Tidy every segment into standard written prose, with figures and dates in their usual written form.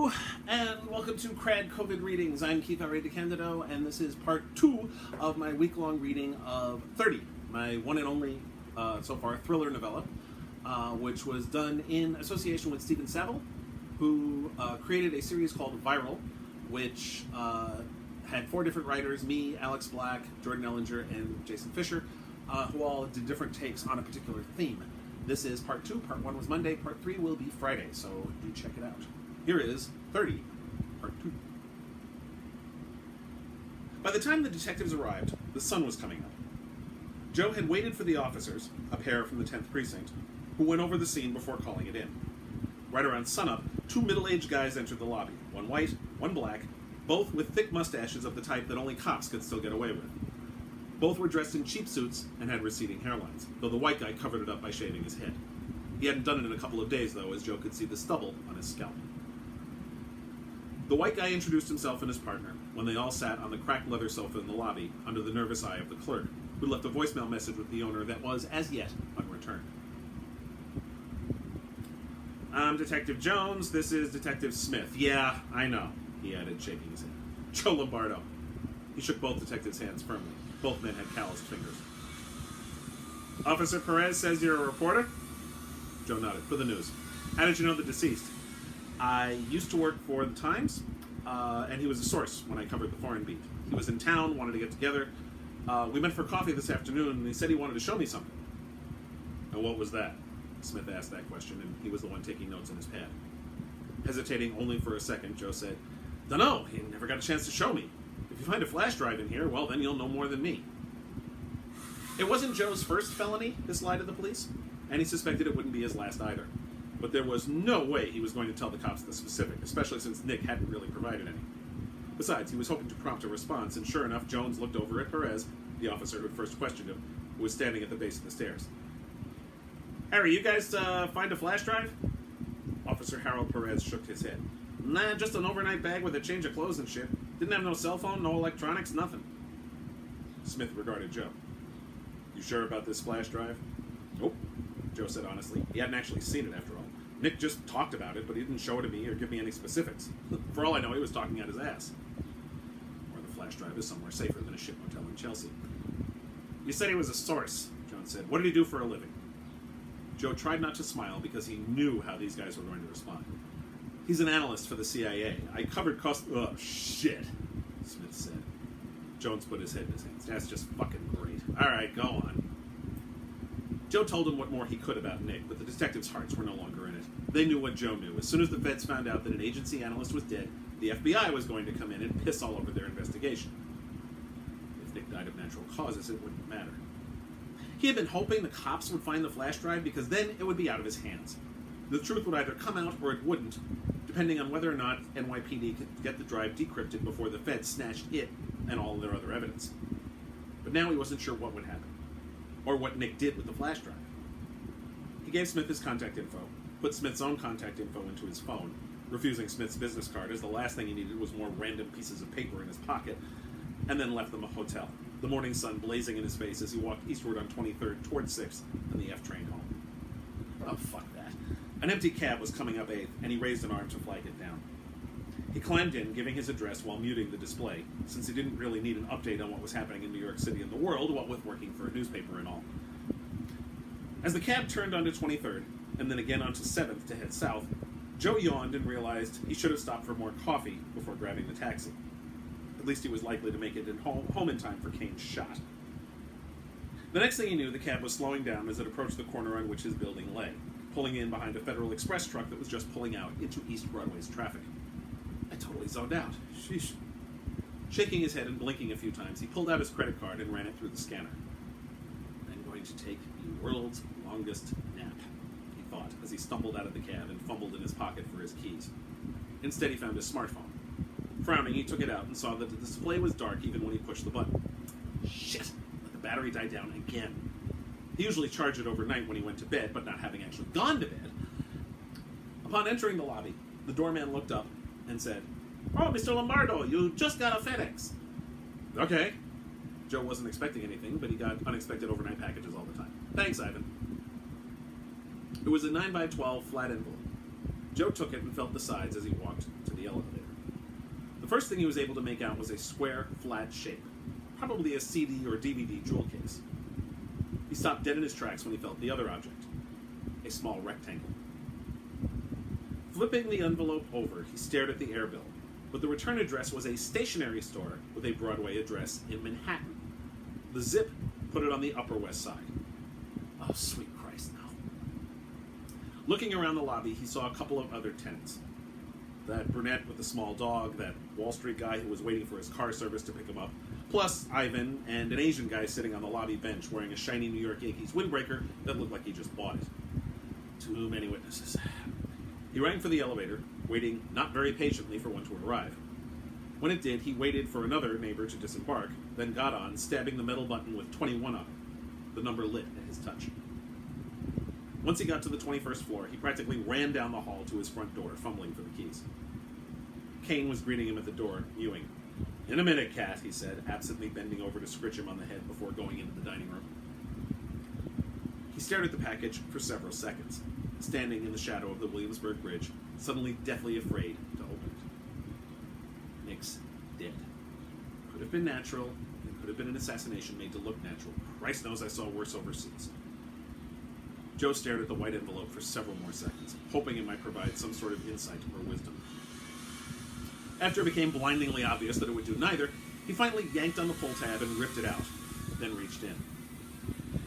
Hello, and welcome to KRAD COVID readings. I'm Keith R.A. DeCandido, and this is part 2 of my week-long reading of 30, my one and only, so far, thriller novella, which was done in association with Savile, who created a series called Viral, which had 4 different writers, me, Alex Black, Jordan Ellinger, and Jason Fisher, who all did different takes on a particular theme. This is part 2. Part 1 was Monday. Part 3 will be Friday, so do check it out. Here is 30, part 2. By the time the detectives arrived, the sun was coming up. Joe had waited for the officers, a pair from the 10th precinct, who went over the scene before calling it in. Right around sunup, 2 middle-aged guys entered the lobby, one white, one black, both with thick mustaches of the type that only cops could still get away with. Both were dressed in cheap suits and had receding hairlines, though the white guy covered it up by shaving his head. He hadn't done it in a couple of days, though, as Joe could see the stubble on his scalp. The white guy introduced himself and his partner when they all sat on the cracked leather sofa in the lobby under the nervous eye of the clerk, who left a voicemail message with the owner that was, as yet, unreturned. "I'm Detective Jones. This is Detective Smith." "Yeah, I know," he added, shaking his head. "Joe Lombardo." He shook both detectives' hands firmly. Both men had calloused fingers. "Officer Perez says you're a reporter?" Joe nodded. "For the news." "How did you know the deceased?" "I used to work for the Times, and he was a source when I covered the foreign beat. He was in town, wanted to get together. We met for coffee this afternoon, and he said he wanted to show me something." "And what was that?" Smith asked that question, and he was the one taking notes in his pad. Hesitating only for a second, Joe said, "Dunno, he never got a chance to show me. If you find a flash drive in here, well, then you'll know more than me." It wasn't Joe's first felony, this lie to the police, and he suspected it wouldn't be his last either. But there was no way he was going to tell the cops the specific, especially since Nick hadn't really provided any. Besides, he was hoping to prompt a response, and sure enough, Jones looked over at Perez, the officer who had first questioned him, who was standing at the base of the stairs. "Harry, you guys find a flash drive?" Officer Harold Perez shook his head. "Nah, just an overnight bag with a change of clothes and shit. Didn't have no cell phone, no electronics, nothing." Smith regarded Joe. "You sure about this flash drive?" "Nope," Joe said honestly. He hadn't actually seen it after all. Nick just talked about it, but he didn't show it to me or give me any specifics. For all I know, he was talking out his ass. "Or the flash drive is somewhere safer than a ship motel in Chelsea." "You said he was a source," Jones said. "What did he do for a living?" Joe tried not to smile because he knew how these guys were going to respond. "He's an analyst for the CIA. I covered Oh, shit," Smith said. Jones put his head in his hands. "That's just fucking great. All right, go on." Joe told him what more he could about Nick, but the detectives' hearts were no longer in it. They knew what Joe knew. As soon as the feds found out that an agency analyst was dead, the FBI was going to come in and piss all over their investigation. If Nick died of natural causes, it wouldn't matter. He had been hoping the cops would find the flash drive because then it would be out of his hands. The truth would either come out or it wouldn't, depending on whether or not NYPD could get the drive decrypted before the feds snatched it and all their other evidence. But now he wasn't sure what would happen, or what Nick did with the flash drive. He gave Smith his contact info, put Smith's own contact info into his phone, refusing Smith's business card as the last thing he needed was more random pieces of paper in his pocket, and then left them a hotel, the morning sun blazing in his face as he walked eastward on 23rd toward 6th and the F train home. Oh, fuck that. An empty cab was coming up 8th, and he raised an arm to flag it down. He climbed in, giving his address while muting the display, since he didn't really need an update on what was happening in New York City and the world, what with working for a newspaper and all. As the cab turned onto 23rd, and then again onto 7th to head south, Joe yawned and realized he should have stopped for more coffee before grabbing the taxi. At least he was likely to make it home in time for Kane's shot. The next thing he knew, the cab was slowing down as it approached the corner on which his building lay, pulling in behind a Federal Express truck that was just pulling out into East Broadway's traffic. I totally zoned out. Sheesh. Shaking his head and blinking a few times, he pulled out his credit card and ran it through the scanner. "I'm going to take the world's longest nap," he thought, as he stumbled out of the cab and fumbled in his pocket for his keys. Instead, he found his smartphone. Frowning, he took it out and saw that the display was dark even when he pushed the button. Shit! The battery died down again. He usually charged it overnight when he went to bed, but not having actually gone to bed. Upon entering the lobby, the doorman looked up and said, "Oh, Mr. Lombardo, you just got a FedEx." "Okay." Joe wasn't expecting anything, but he got unexpected overnight packages all the time. "Thanks, Ivan." It was a 9x12 flat envelope. Joe took it and felt the sides as he walked to the elevator. The first thing he was able to make out was a square, flat shape, probably a CD or DVD jewel case. He stopped dead in his tracks when he felt the other object, a small rectangle. Flipping the envelope over, he stared at the air bill, but the return address was a stationery store with a Broadway address in Manhattan. The zip put it on the Upper West Side. Oh, sweet Christ, no. Looking around the lobby, he saw a couple of other tenants. That brunette with the small dog, that Wall Street guy who was waiting for his car service to pick him up, plus Ivan and an Asian guy sitting on the lobby bench wearing a shiny New York Yankees windbreaker that looked like he just bought it. Too many witnesses. He rang for the elevator, waiting not very patiently for one to arrive. When it did, he waited for another neighbor to disembark, then got on, stabbing the metal button with 21 on it. The number lit at his touch. Once he got to the 21st floor, he practically ran down the hall to his front door, fumbling for the keys. Kane was greeting him at the door, mewing. "In a minute, Cat," he said, absently bending over to scritch him on the head before going into the dining room. He stared at the package for several seconds, standing in the shadow of the Williamsburg Bridge, suddenly deathly afraid to open it. Nick's dead. Could have been natural. It could have been an assassination made to look natural. Christ knows I saw worse overseas. Joe stared at the white envelope for several more seconds, hoping it might provide some sort of insight or wisdom. After it became blindingly obvious that it would do neither, he finally yanked on the pull tab and ripped it out, then reached in.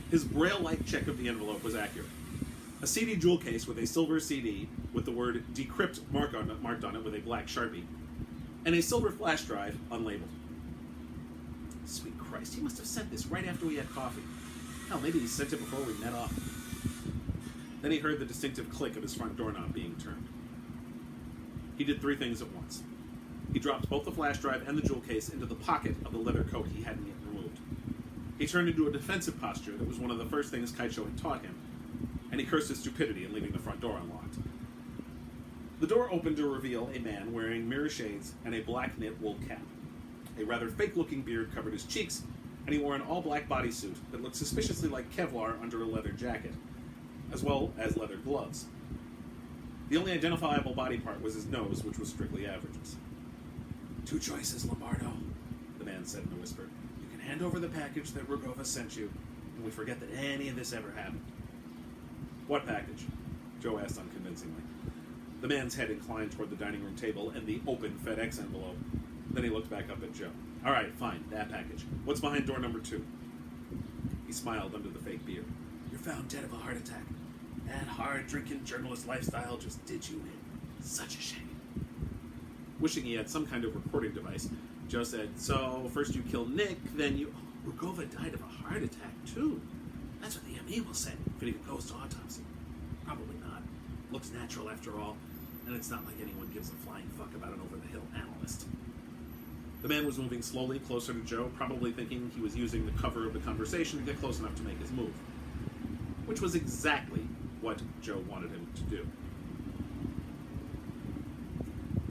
His braille-like check of the envelope was accurate. A CD jewel case with a silver CD with the word "Decrypt" marked on it with a black Sharpie, and a silver flash drive unlabeled. Sweet Christ, he must have sent this right after we had coffee. Hell, maybe he sent it before we met up. Then he heard the distinctive click of his front doorknob being turned. He did three things at once. He dropped both the flash drive and the jewel case into the pocket of the leather coat he hadn't yet removed. He turned into a defensive posture that was one of the first things Kaicho had taught him, and he cursed his stupidity in leaving the front door unlocked. The door opened to reveal a man wearing mirror shades and a black knit wool cap. A rather fake-looking beard covered his cheeks, and he wore an all-black bodysuit that looked suspiciously like Kevlar under a leather jacket, as well as leather gloves. The only identifiable body part was his nose, which was strictly averages. "Two choices, Lombardo," the man said in a whisper. "You can hand over the package that Rugova sent you, and we forget that any of this ever happened." "What package?" Joe asked unconvincingly. The man's head inclined toward the dining room table and the open FedEx envelope. Then he looked back up at Joe. "All right, fine, that package. What's behind door number 2? He smiled under the fake beard. "You're found dead of a heart attack. That hard-drinking journalist lifestyle just did you in. Such a shame." Wishing he had some kind of recording device, Joe said, "So, first you killed Nick, then you..." "Rugova died of a heart attack, too. That's what the ME will say, if it even goes to autopsy. Probably not. Looks natural after all, and it's not like anyone gives a flying fuck about an over-the-hill analyst." The man was moving slowly closer to Joe, probably thinking he was using the cover of the conversation to get close enough to make his move. Which was exactly what Joe wanted him to do.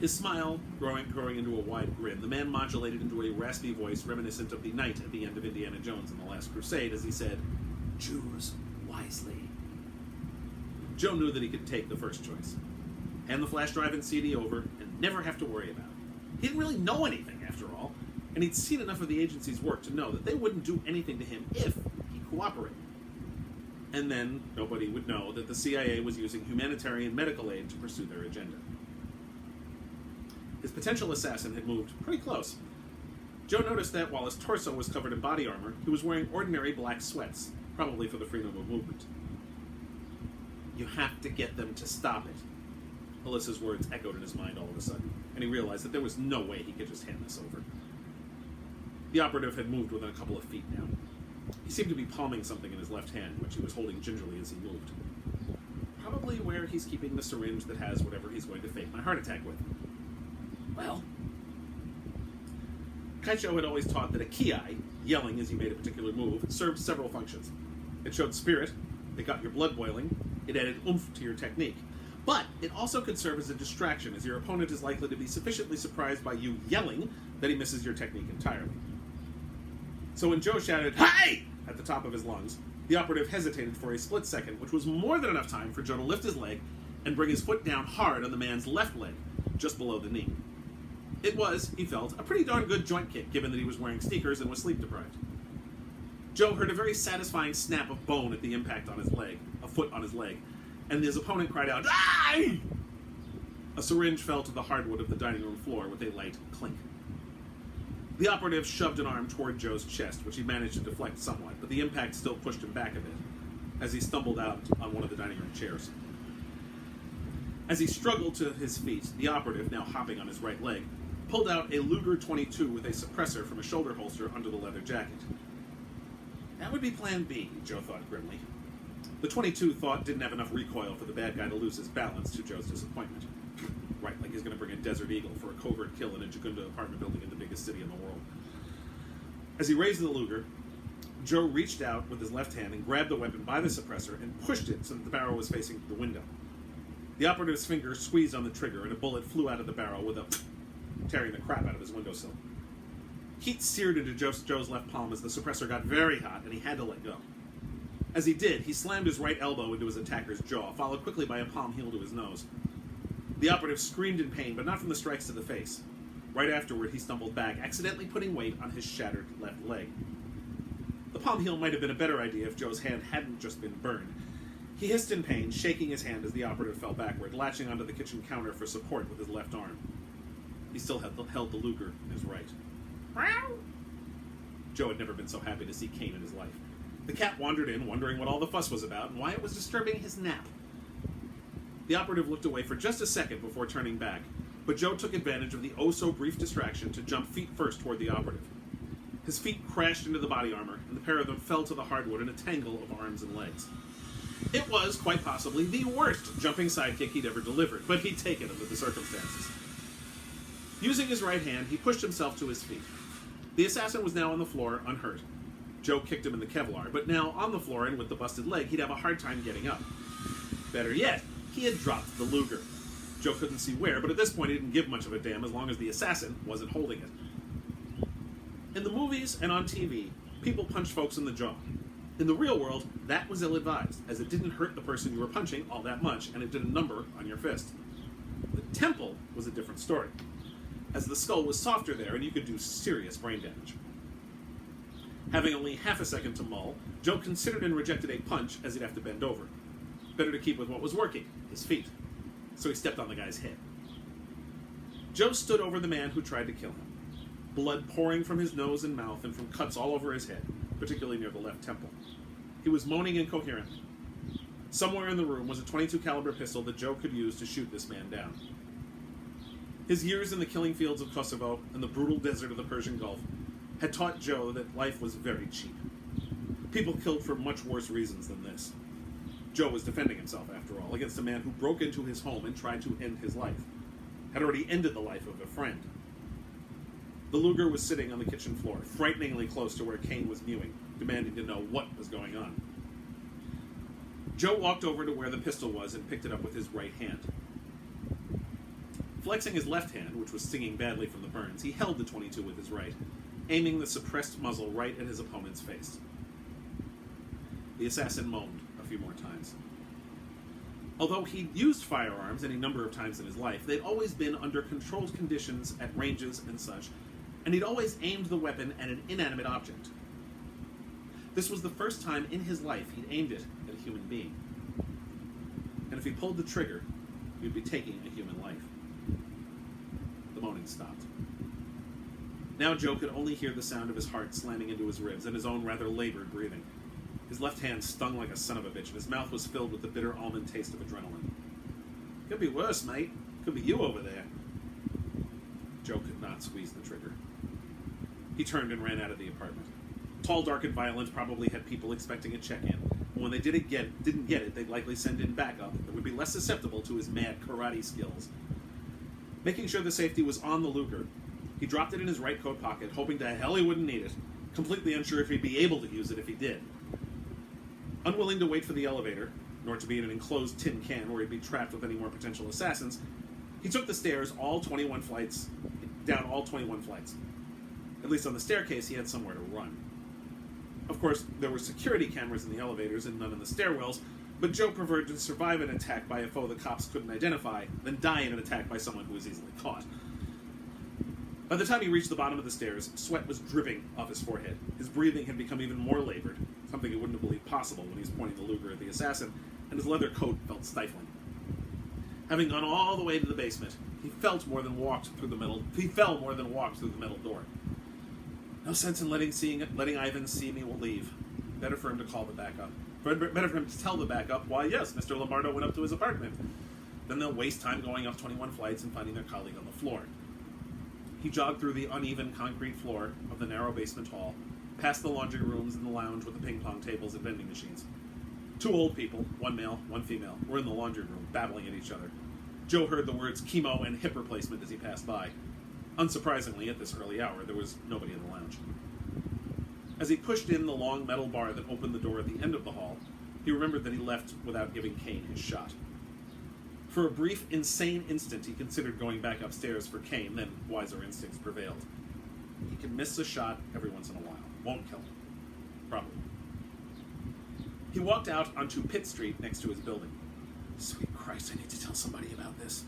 His smile growing into a wide grin, the man modulated into a raspy voice reminiscent of the knight at the end of Indiana Jones and the Last Crusade as he said, "Choose wisely." Joe knew that he could take the first choice. Hand the flash drive and CD over and never have to worry about it. He didn't really know anything, after all, and he'd seen enough of the agency's work to know that they wouldn't do anything to him if he cooperated. And then nobody would know that the CIA was using humanitarian medical aid to pursue their agenda. His potential assassin had moved pretty close. Joe noticed that while his torso was covered in body armor, he was wearing ordinary black sweats, probably for the freedom of movement. "You have to get them to stop it." Alyssa's words echoed in his mind all of a sudden, and he realized that there was no way he could just hand this over. The operative had moved within a couple of feet now. He seemed to be palming something in his left hand, which he was holding gingerly as he moved. Probably where he's keeping the syringe that has whatever he's going to fake my heart attack with. Well, Kaicho had always taught that a ki, yelling as you made a particular move, served several functions. It showed spirit, it got your blood boiling, it added oomph to your technique. But it also could serve as a distraction, as your opponent is likely to be sufficiently surprised by you yelling that he misses your technique entirely. So when Joe shouted, "Hey!" at the top of his lungs, the operative hesitated for a split second, which was more than enough time for Joe to lift his leg and bring his foot down hard on the man's left leg, just below the knee. It was, he felt, a pretty darn good joint kick, given that he was wearing sneakers and was sleep-deprived. Joe heard a very satisfying snap of bone at the impact on his leg, a foot on his leg, and his opponent cried out, "Aye!" A syringe fell to the hardwood of the dining room floor with a light clink. The operative shoved an arm toward Joe's chest, which he managed to deflect somewhat, but the impact still pushed him back a bit, as he stumbled out on one of the dining room chairs. As he struggled to his feet, the operative, now hopping on his right leg, pulled out a Luger 22 with a suppressor from a shoulder holster under the leather jacket. That would be plan B, Joe thought grimly. The 22 didn't have enough recoil for the bad guy to lose his balance, to Joe's disappointment. Right, like he's going to bring a Desert Eagle for a covert kill in a Jagunda apartment building in the biggest city in the world. As he raised the Luger, Joe reached out with his left hand and grabbed the weapon by the suppressor and pushed it so that the barrel was facing the window. The operative's finger squeezed on the trigger and a bullet flew out of the barrel with a tearing the crap out of his windowsill. Heat seared into Joe's left palm as the suppressor got very hot and he had to let go. As he did, he slammed his right elbow into his attacker's jaw, followed quickly by a palm heel to his nose. The operative screamed in pain, but not from the strikes to the face. Right afterward, he stumbled back, accidentally putting weight on his shattered left leg. The palm heel might have been a better idea if Joe's hand hadn't just been burned. He hissed in pain, shaking his hand as the operative fell backward, latching onto the kitchen counter for support with his left arm. He still held the Luger in his right. Joe had never been so happy to see Kane in his life. The cat wandered in, wondering what all the fuss was about and why it was disturbing his nap. The operative looked away for just a second before turning back, but Joe took advantage of the oh-so-brief distraction to jump feet first toward the operative. His feet crashed into the body armor, and the pair of them fell to the hardwood in a tangle of arms and legs. It was, quite possibly, the worst jumping sidekick he'd ever delivered, but he'd take it under the circumstances. Using his right hand, he pushed himself to his feet. The assassin was now on the floor, unhurt. Joe kicked him in the Kevlar, but now on the floor and with the busted leg, he'd have a hard time getting up. Better yet, he had dropped the Luger. Joe couldn't see where, but at this point he didn't give much of a damn as long as the assassin wasn't holding it. In the movies and on TV, people punched folks in the jaw. In the real world, that was ill-advised, as it didn't hurt the person you were punching all that much, and it did a number on your fist. The temple was a different story, as the skull was softer there and you could do serious brain damage. Having only half a second to mull, Joe considered and rejected a punch as he'd have to bend over. Better to keep with what was working, his feet. So he stepped on the guy's head. Joe stood over the man who tried to kill him, blood pouring from his nose and mouth and from cuts all over his head, particularly near the left temple. He was moaning incoherently. Somewhere in the room was a .22 caliber pistol that Joe could use to shoot this man down. His years in the killing fields of Kosovo and the brutal desert of the Persian Gulf had taught Joe that life was very cheap. People killed for much worse reasons than this. Joe was defending himself, after all, against a man who broke into his home and tried to end his life. Had already ended the life of a friend. The Luger was sitting on the kitchen floor, frighteningly close to where Kane was mewing, demanding to know what was going on. Joe walked over to where the pistol was and picked it up with his right hand. Flexing his left hand, which was stinging badly from the burns, he held the .22 with his right, aiming the suppressed muzzle right at his opponent's face. The assassin moaned a few more times. Although he'd used firearms any number of times in his life, they'd always been under controlled conditions at ranges and such, and he'd always aimed the weapon at an inanimate object. This was the first time in his life he'd aimed it at a human being. And if he pulled the trigger, he'd be taking a human life. The moaning stopped. Now Joe could only hear the sound of his heart slamming into his ribs and his own rather labored breathing. His left hand stung like a son of a bitch, and his mouth was filled with the bitter almond taste of adrenaline. Could be worse, mate. Could be you over there. Joe could not squeeze the trigger. He turned and ran out of the apartment. Tall, dark, and violent probably had people expecting a check-in. And when they didn't get it, they'd likely send in backup that would be less susceptible to his mad karate skills. Making sure the safety was on the Luger, he dropped it in his right coat pocket, hoping to hell he wouldn't need it, completely unsure if he'd be able to use it if he did. Unwilling to wait for the elevator, nor to be in an enclosed tin can where he'd be trapped with any more potential assassins, he took the stairs down all 21 flights. At least on the staircase, he had somewhere to run. Of course, there were security cameras in the elevators and none in the stairwells, But Joe preferred to survive an attack by a foe the cops couldn't identify than die in an attack by someone who was easily caught. By the time he reached the bottom of the stairs, sweat was dripping off his forehead. His breathing had become even more labored, something he wouldn't have believed possible when he was pointing the Luger at the assassin, and his leather coat felt stifling. Having gone all the way to the basement, he fell more than walked through the metal door. No sense in letting Ivan see me leave. Better for him to call the backup. Better for him to tell the backup, why yes, Mr. Lombardo went up to his apartment. Then they'll waste time going up 21 flights and finding their colleague on the floor. He jogged through the uneven concrete floor of the narrow basement hall, past the laundry rooms and the lounge with the ping-pong tables and vending machines. 2 old people, 1 male, 1 female, were in the laundry room, babbling at each other. Joe heard the words chemo and hip replacement as he passed by. Unsurprisingly, at this early hour, there was nobody in the lounge. As he pushed in the long metal bar that opened the door at the end of the hall, he remembered that he left without giving Kane his shot. For a brief, insane instant, he considered going back upstairs for Kane, then wiser instincts prevailed. He can miss a shot every once in a while. Won't kill him. Probably. He walked out onto Pitt Street next to his building. Sweet Christ, I need to tell somebody about this.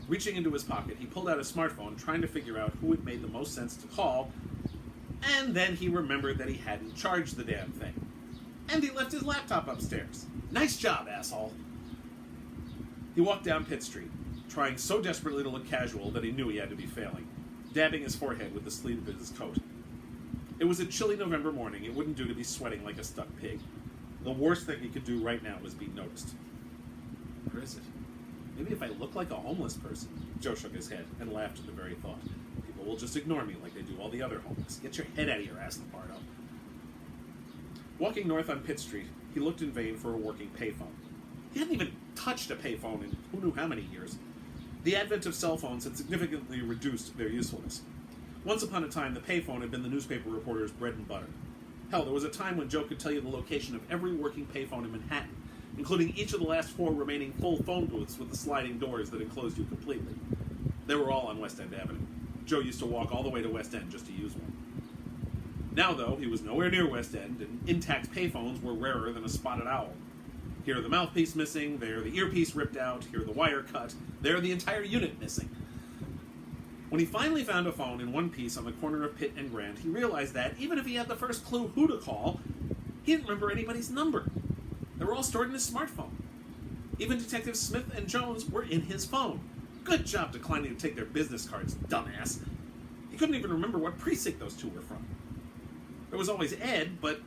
Reaching into his pocket, he pulled out his smartphone, trying to figure out who it made the most sense to call, and then he remembered that he hadn't charged the damn thing. And he left his laptop upstairs. Nice job, asshole. He walked down Pitt Street, trying so desperately to look casual that he knew he had to be failing, dabbing his forehead with the sleeve of his coat. It was a chilly November morning. It wouldn't do to be sweating like a stuck pig. The worst thing he could do right now was be noticed. Where is it? Maybe if I look like a homeless person. Joe shook his head and laughed at the very thought. People will just ignore me like they do all the other homeless. Get your head out of your ass, Lombardo. Walking north on Pitt Street, he looked in vain for a working payphone. He hadn't even touched a payphone in who knew how many years. The advent of cell phones had significantly reduced their usefulness. Once upon a time, the payphone had been the newspaper reporter's bread and butter. Hell, there was a time when Joe could tell you the location of every working payphone in Manhattan, including each of the last 4 remaining full phone booths with the sliding doors that enclosed you completely. They were all on West End Avenue. Joe used to walk all the way to West End just to use one. Now, though, he was nowhere near West End, and intact payphones were rarer than a spotted owl. Here the mouthpiece missing, there the earpiece ripped out, here the wire cut, there the entire unit missing. When he finally found a phone in one piece on the corner of Pitt and Grand, he realized that, even if he had the first clue who to call, he didn't remember anybody's number. They were all stored in his smartphone. Even Detectives Smith and Jones were in his phone. Good job declining to take their business cards, dumbass. He couldn't even remember what precinct those 2 were from. There was always Ed, but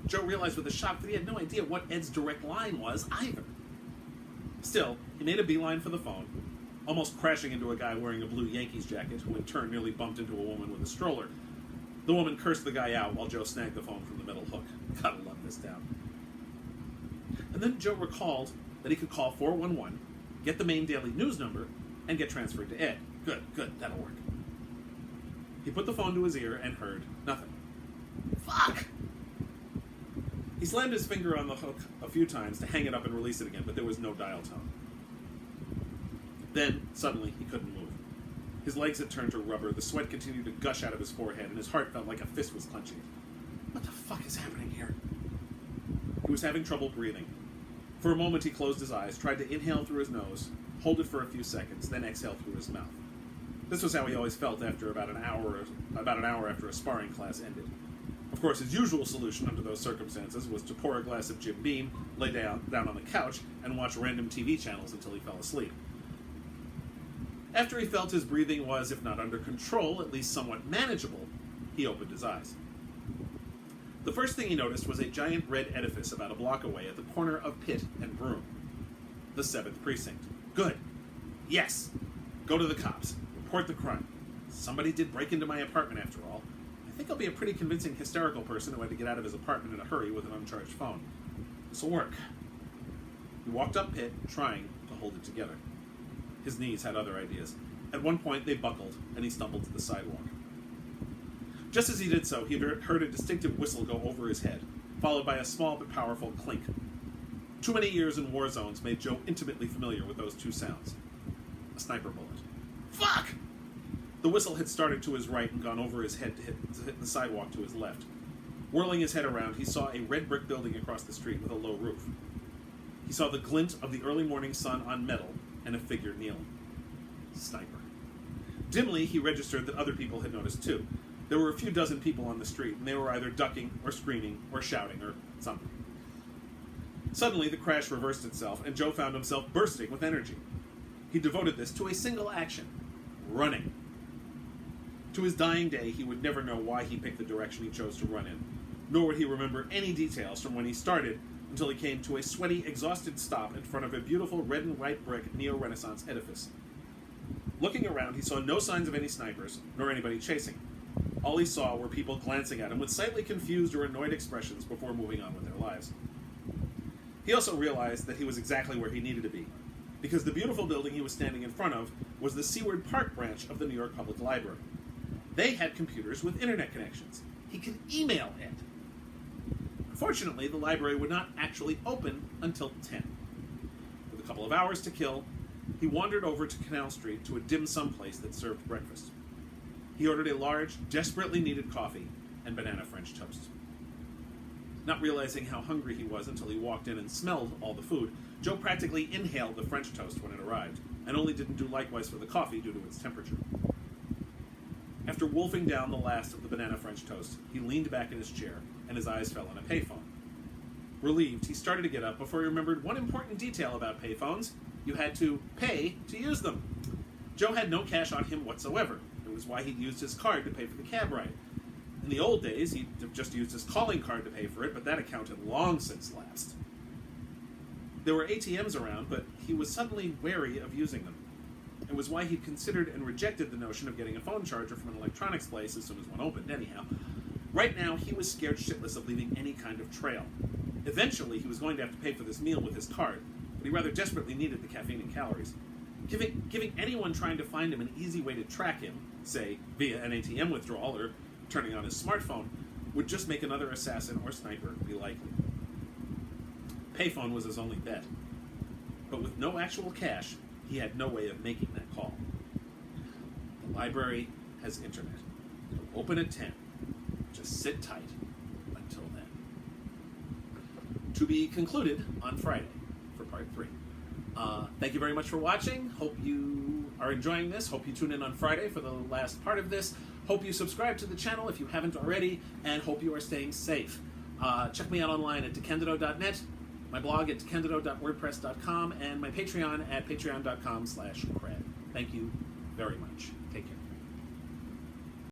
Joe realized with a shock that he had no idea what Ed's direct line was either. Still, he made a beeline for the phone, almost crashing into a guy wearing a blue Yankees jacket, who in turn nearly bumped into a woman with a stroller. The woman cursed the guy out while Joe snagged the phone from the metal hook. Gotta love this town. And then Joe recalled that he could call 411, get the main daily news number, and get transferred to Ed. Good, that'll work. He put the phone to his ear and heard nothing. Fuck! He slammed his finger on the hook a few times to hang it up and release it again, but there was no dial tone. Then, suddenly, he couldn't move. His legs had turned to rubber, the sweat continued to gush out of his forehead, and his heart felt like a fist was clenching it. What the fuck is happening here? He was having trouble breathing. For a moment, he closed his eyes, tried to inhale through his nose, hold it for a few seconds, then exhale through his mouth. This was how he always felt after about an hour after a sparring class ended. Of course, his usual solution under those circumstances was to pour a glass of Jim Beam, lay down on the couch, and watch random TV channels until he fell asleep. After he felt his breathing was, if not under control, at least somewhat manageable, he opened his eyes. The first thing he noticed was a giant red edifice about a block away at the corner of Pitt and Broome. The 7th Precinct. Good. Yes. Go to the cops. Report the crime. Somebody did break into my apartment after all. I think I'll be a pretty convincing hysterical person who had to get out of his apartment in a hurry with an uncharged phone. This'll work. He walked up Pitt, trying to hold it together. His knees had other ideas. At one point, they buckled, and he stumbled to the sidewalk. Just as he did so, he heard a distinctive whistle go over his head, followed by a small but powerful clink. Too many years in war zones made Joe intimately familiar with those 2 sounds. A sniper bullet. Fuck! The whistle had started to his right and gone over his head to hit the sidewalk to his left. Whirling his head around, he saw a red brick building across the street with a low roof. He saw the glint of the early morning sun on metal and a figure kneeling. Sniper. Dimly, he registered that other people had noticed too. There were a few dozen people on the street, and they were either ducking or screaming or shouting or something. Suddenly, the crash reversed itself, and Joe found himself bursting with energy. He devoted this to a single action: running. To his dying day, he would never know why he picked the direction he chose to run in, nor would he remember any details from when he started until he came to a sweaty, exhausted stop in front of a beautiful red and white brick neo-Renaissance edifice. Looking around, he saw no signs of any snipers, nor anybody chasing. All he saw were people glancing at him with slightly confused or annoyed expressions before moving on with their lives. He also realized that he was exactly where he needed to be, because the beautiful building he was standing in front of was the Seward Park branch of the New York Public Library. They had computers with internet connections. He could email it. Unfortunately, the library would not actually open until 10. With a couple of hours to kill, he wandered over to Canal Street to a dim sum place that served breakfast. He ordered a large, desperately needed coffee and banana French toast. Not realizing how hungry he was until he walked in and smelled all the food, Joe practically inhaled the French toast when it arrived, and only didn't do likewise for the coffee due to its temperature. After wolfing down the last of the banana French toast, he leaned back in his chair, and his eyes fell on a payphone. Relieved, he started to get up before he remembered one important detail about payphones: you had to pay to use them. Joe had no cash on him whatsoever. It was why he'd used his card to pay for the cab ride. In the old days, he'd have just used his calling card to pay for it, but that account had long since lapsed. There were ATMs around, but he was suddenly wary of using them. It was why he'd considered and rejected the notion of getting a phone charger from an electronics place as soon as one opened, anyhow. Right now, he was scared shitless of leaving any kind of trail. Eventually, he was going to have to pay for this meal with his card, but he rather desperately needed the caffeine and calories. Giving anyone trying to find him an easy way to track him, say via an ATM withdrawal or turning on his smartphone, would just make another assassin or sniper be likely. Payphone was his only bet. But with no actual cash, he had no way of making that call. The library has internet. It'll open at 10. Just sit tight until then. To be concluded on Friday for part 3. Thank you very much for watching. Hope you are enjoying this. Hope you tune in on Friday for the last part of this. Hope you subscribe to the channel if you haven't already, and hope you are staying safe. Check me out online at DeCandido.net, my blog at DeCandido.wordpress.com, and my Patreon at patreon.com/KRAD. Thank you very much. Take care.